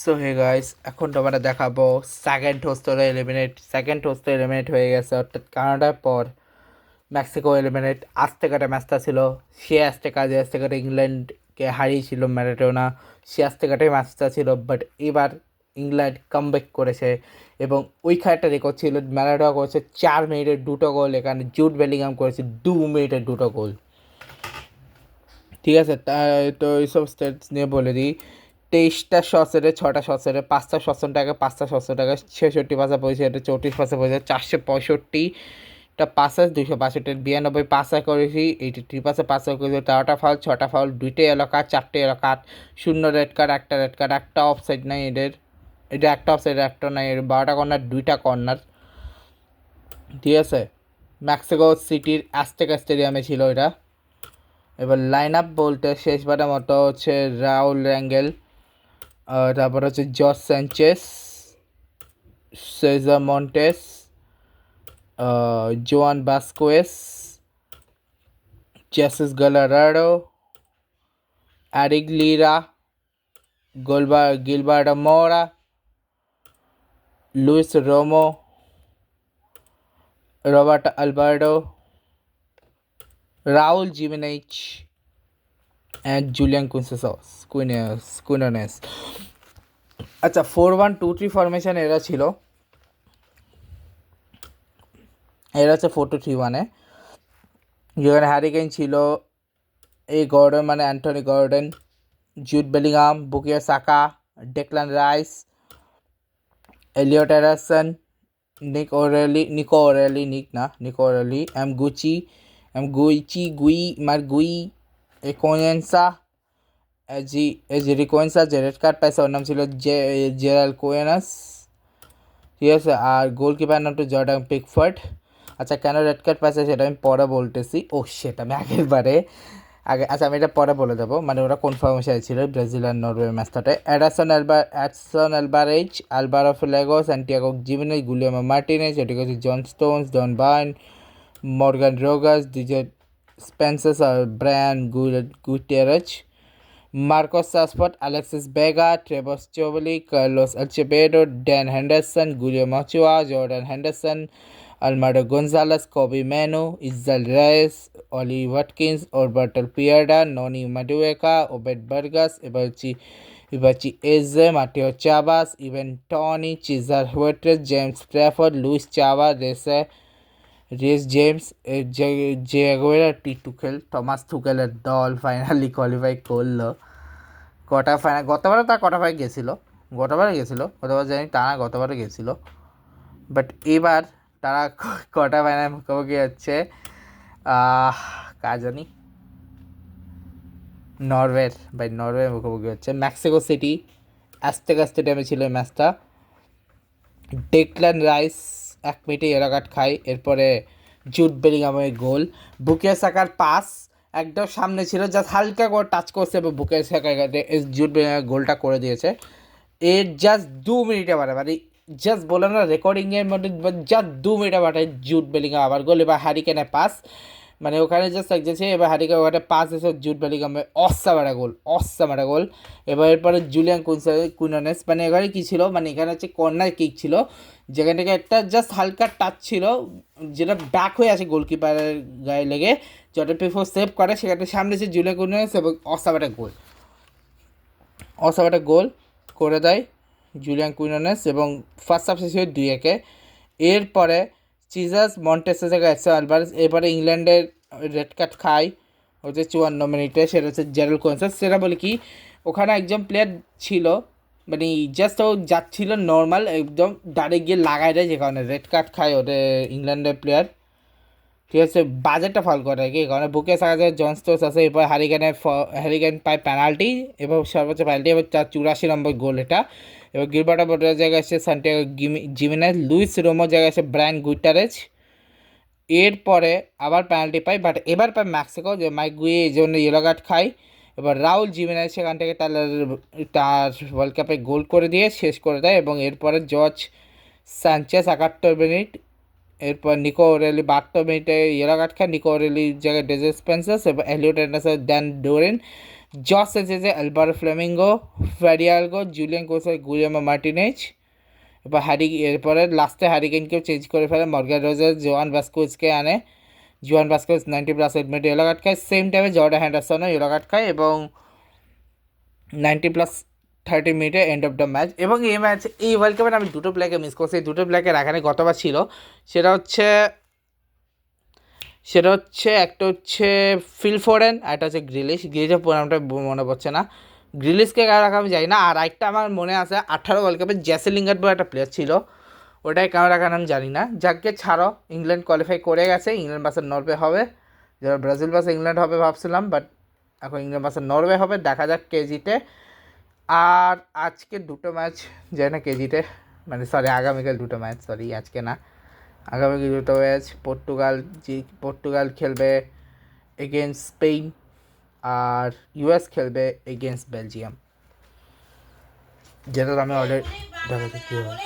So hey guys, এখন তোমাদের দেখাবো সেকেন্ড হোস্ট এলিমিনেট হয়ে গেছে, অর্থাৎ কানাডার পর মেক্সিকো এলিমিনেট। আজতেকাটা ম্যাচটা ছিল, সে আজতেকাটা ইংল্যান্ডকে হারিয়েছিল ম্যারাডোনা। সে আজতেকাটাই ম্যাচটা ছিল, বাট এবার ইংল্যান্ড কামব্যাক করেছে এবং ওইখানে একটা রেকর্ড ছিল। ম্যারাডোনা করেছে 4 মিনিটের 2টো গোল, এখানে জুড বেলিংহাম করেছে 2 মিনিটের 2টো গোল। ঠিক আছে, তো এইসব স্টেটস নিয়ে বলে দিই। 23টা শটসেরে 6টা শটসেরে 5টা শটসের টাকা 66 পাসে পৌঁছে, 34 পাসে পৌঁছে, 465টা পাসেস, 262, 92 পাসে করেছি, 83 পাসে করেছি। 13টা ফাউল, 6টা ফাউল, 2টে এলো কার্ড, 4টে এলো কার্ড, 0 রেড কার্ড, 1টা রেড কার্ড, একটা অফসাইড নাই এদের। এটা একটা অফসাইড, একটা নাই এর। 12টা কর্নার, 2টা কর্নার। ঠিক আছে, মেক্সিকো সিটির অ্যাজটেকা স্টেডিয়ামে ছিল এটা। এবার লাইন আপ বলতে শেষবারের মতো হচ্ছে রাউল র্যাঙ্গেল, তারপর হচ্ছে জর্জ স্যাঞ্চেস, সেজার মন্টেস, জোয়ান বাস্কোয়েস, জেসিস গালারাডো, Eric Lira, Gilberto Mora, Luis Romo, Roberto Alvarado, Raul Jimenez and Julian Quinones. আচ্ছা, 4-1-2-3 ফরমেশন এরা ছিল। এরা হচ্ছে 4-2-3-1-এ, যেখানে হ্যারিকেন ছিল, এই গর্ডন মানে Anthony Gordon, Jude Bellingham, Bukayo Saka, Declan Rice, Eliot Anderson, Nico O'Reilly, Marc Guehi, Konsa, রিকোয়েন্সা যে রেড কার্ড পাইছে ওর নাম ছিল জেরাল কোয়েনাস। ঠিক আছে, আর গোলকিপার নাম তো জর্ডান পিকফোর্ড। আচ্ছা, কেন রেড কার্ড পাইছে সেটা আমি পরে বলতেছি। সেটা আমি আচ্ছা আমি এটা পরে বলে দেবো, মানে ওরা কোন ফরমেশনে ছিল ব্রাজিল আর নরওয়ে ম্যাচটাতে। Edson Alvarez, Alvaro Fidalgo, Santiago Gimenez, Guillermo Martinez, এদিকে হচ্ছে John Stones, John Burn, Morgan Rogers, DJ Spence আর Brian Gutierrez, Marcos Rashford, Alexis Vega, Trevor Stovely, Carlos Acevedo, Dan Henderson, Guillermo Ochoa, Jordan Henderson, Almado Gonzalez, Kobe Manu, Isel Reyes, Oli Watkins, Orberto Pieda, Noni Madueca, Obed Vargas, Ibachi Eze, Mateo Chavas, Ivan Tony, Cesar Huertas, James Trafford, Luis Chava, Reece James, Jaguera, Tuchel, Thomas Tuchelের দল finally qualify করলো গতবারে তার qualify গতবার জানি তা না, গতবারে গেছিলো, বাট এবার তারা কোয়ার্টার ফাইনাল মুখোমুখি হচ্ছে কার জানি, নরওয়ের মুখোমুখি হচ্ছে। মেক্সিকো সিটি অ্যাজটেকা স্টেডিয়ামে ছিল এই ম্যাচটা। ডেকলান রাইস 1 মিনিটে ইয়েলো কার্ড খায়, এরপরে জুড বেলিংহামের গোল, বুকায়ো সাকার পাস একদম সামনে ছিল, জাস্ট হালকা করে টাচ করছে এবং বুকায়ো সাকা জুড বেলিংহামের গোলটা করে দিয়েছে। এর জাস্ট 2 মিনিটে মানে জাস্ট বললাম না রেকর্ডিংয়ের মধ্যে, জাস্ট 2 মিনিটে বাটে জুড বেলিংহাম আবার গোল। এবার হ্যারিকেনের পাস, মানে ওখানে জাস্ট একজেছে, এবার হ্যারিকেন ওখানে পাস এসে জুড বেলিংহামের অসাম একটা গোল। এবার এরপরে জুলিয়ান কুইনোনেস, মানে এখানে কী ছিল, মানে এখানে হচ্ছে কর্নার কিক ছিল, যেখান থেকে একটা জাস্ট হালকা টাচ ছিল, যেটা ব্যাক হয়ে আসে গোলকিপারের গায়ে লেগে, যেটা পিফোর সেভ করে, সেখানে সামনে হচ্ছে জুলিয়ান কুইনোনেস এবং অসাম একটা গোল করে দেয় জুলিয়ান কুইনোনেস, এবং ফার্স্ট হাফ শেষ হয়ে 2-1। এরপরে চিজাস মন্টেসের জায়গায় এসে আলভারেজ, এরপরে ইংল্যান্ডের রেড কার্ড খায় হচ্ছে 54 মিনিটে, সেটা হচ্ছে জেরাল কোয়েন্সাস। সেটা বলি কি, ওখানে একজন প্লেয়ার ছিল, মানে জাস্ট ও যাচ্ছিল নর্মাল, একদম ডাইরেক্ট গিয়ে লাগাই দেয়, যে কারণে রেড কার্ড খায় ওদের ইংল্যান্ডের প্লেয়ার। ঠিক আছে, বাজেটটা ফল করে কি, কারণ বুকে থাকা যায় জন স্টোস আছে, এরপর হ্যারিকেন পায় পেনাল্টি, এবার সর্বোচ্চ পেনাল্টি, এবার 84 নম্বর গোল এটা। এবার গিলবার্টো বোটের জায়গায় এসে সান্টিয়াগো জিমেনেজ, লুইস রোমোর জায়গায় এসে ব্রায়ান গুইটারেজ। এরপরে আবার পেনাল্টি পায়, বাট এবার পায় মেক্সিকো, যে মাইক গুই এই জন্য ইয়েলো কার্ড খায়। এবার রাউল জিমেনেজ সেখান থেকে তার ওয়ার্ল্ড কাপে গোল করে দিয়ে শেষ করে দেয়, এবং এরপরে জর্জ সানচেস 71 মিনিট, এরপর নিকো ওরেলি 72 মিনিটে ইয়েলো কার্ড খায়, নিকো ওরেলির জায়গায় ডেজে স্পেন্সার্স এবং এলিয়ট অ্যান্ডারসন, ড্যান ডোরেন, জস এসেছে আলভারো ফ্লেমিঙ্গো, ফ্যারিয়ালগো, জুলিয়ান কোসার, গুলিয়ামো মার্টিনেজ। এরপরে লাস্টে হ্যারিকেনকেও চেঞ্জ করে ফেলে, মর্গান রোজার জোয়ান ভাস্কুজকে আনে। জোয়ান ভাস্কুজ 90+ 8 মিনিট ইয়েলো কার্ড খায়। সেম টাইমে জর্ডান হ্যান্ডারসনও ইয়েলো কার্ড খায় এবং 90+30 মিনিটে এন্ড অফ দ্য ম্যাচ। এবং এই ম্যাচ, এই ওয়ার্ল্ড কাপে আমি দুটো প্লেয়ারকে মিস করছি। এই দুটো প্লেয়ারকে রাখানে গতবার ছিল, সেটা হচ্ছে একটা হচ্ছে ফিল ফোরেন, আর একটা হচ্ছে গ্রিলিশের নামটা মনে পড়ছে না। গ্রিলিশকে রাখা আমি যাই না। আর একটা আমার মনে আছে 18 ওয়ার্ল্ড কাপে জেসি লিঙ্গার্ড বলে একটা প্লেয়ার ছিল, ওটাই কেন রাখার আমি জানি না। যাকে ছাড়ো, ইংল্যান্ড কোয়ালিফাই করে গেছে। ইংল্যান্ড ভার্সেস নরওয়ে হবে, যারা ব্রাজিল ভার্সেস ইংল্যান্ড হবে ভাবছিলাম, বাট এখন ইংল্যান্ড ভার্সেস নরওয়ে হবে। দেখা যাক কে জিতে। আর আজকে দুটো ম্যাচ যায় না কে জিতে, মানে সরি আগামীকাল দুটো ম্যাচ, সরি আজকে না, আগামীকাল দুটো ম্যাচ। পর্তুগাল খেলবে এগেনস্ট স্পেন, আর ইউএস খেলবে এগেনস্ট বেলজিয়াম, যেটা আমি অলরেডি দেখা যাক কী হয়।